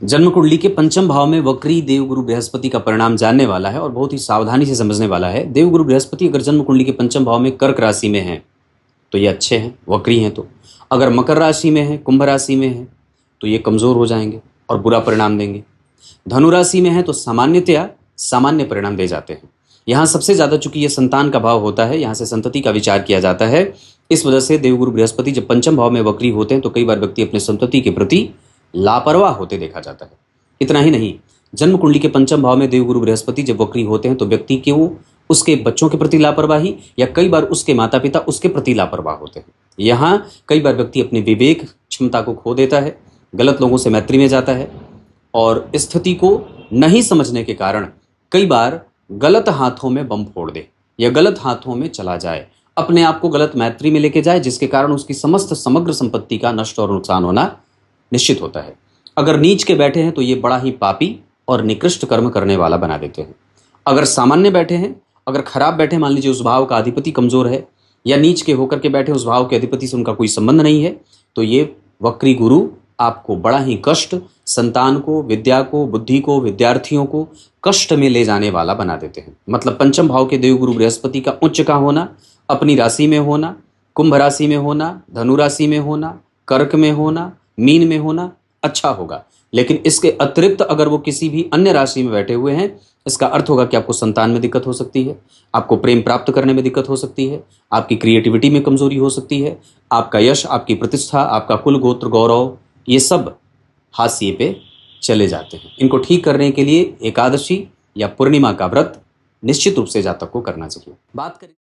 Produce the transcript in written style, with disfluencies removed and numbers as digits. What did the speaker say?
जन्म कुंडली के पंचम भाव में वक्री देवगुरु बृहस्पति का परिणाम जानने वाला है और बहुत ही सावधानी से समझने वाला है। देवगुरु बृहस्पति अगर जन्म कुंडली के पंचम भाव में कर्क राशि में है तो ये अच्छे हैं, वक्री हैं। तो अगर मकर राशि में है, कुंभ राशि में है तो ये कमजोर हो जाएंगे और बुरा परिणाम देंगे। धनु राशि में है तो सामान्यतया सामान्य परिणाम दे जाते हैं। यहाँ सबसे ज्यादा चूंकि ये संतान का भाव होता है, यहाँ से संतति का विचार किया जाता है। इस वजह से देवगुरु बृहस्पति जब पंचम भाव में वक्री होते हैं तो कई बार व्यक्ति अपने संतति के प्रति लापरवाह होते देखा जाता है। इतना ही नहीं, जन्म कुंडली के पंचम भाव में देवगुरु बृहस्पति जब वक्री होते हैं तो व्यक्ति के वो उसके बच्चों के प्रति लापरवाही या कई बार उसके माता पिता उसके प्रति लापरवाह होते हैं। यहाँ कई बार व्यक्ति अपनी विवेक क्षमता को खो देता है, गलत लोगों से मैत्री में जाता है और स्थिति को नहीं समझने के कारण कई बार गलत हाथों में बम फोड़ दे या गलत हाथों में चला जाए, अपने आप को गलत मैत्री में लेके जाए, जिसके कारण उसकी समस्त समग्र संपत्ति का नष्ट और नुकसान होना निश्चित होता है। अगर नीच के बैठे हैं तो ये बड़ा ही पापी और निकृष्ट कर्म करने वाला बना देते हैं। अगर सामान्य बैठे हैं, अगर खराब बैठे, मान लीजिए उस भाव का अधिपति कमजोर है या नीच के होकर के बैठे, उस भाव के अधिपति से उनका कोई संबंध नहीं है, तो ये वक्री गुरु आपको बड़ा ही कष्ट, संतान को, विद्या को, बुद्धि को, विद्यार्थियों को कष्ट में ले जाने वाला बना देते हैं। मतलब पंचम भाव के देवगुरु बृहस्पति का उच्च का होना, अपनी राशि में होना, कुंभ राशि में होना, धनु राशि में होना, कर्क में होना, मीन में होना अच्छा होगा। लेकिन इसके अतिरिक्त अगर वो किसी भी अन्य राशि में बैठे हुए हैं, इसका अर्थ होगा कि आपको संतान में दिक्कत हो सकती है, आपको प्रेम प्राप्त करने में दिक्कत हो सकती है, आपकी क्रिएटिविटी में कमजोरी हो सकती है, आपका यश, आपकी प्रतिष्ठा, आपका कुल गोत्र गौरव, ये सब हाशिए पे चले जाते हैं। इनको ठीक करने के लिए एकादशी या पूर्णिमा का व्रत निश्चित रूप से जातक को करना चाहिए। बात करें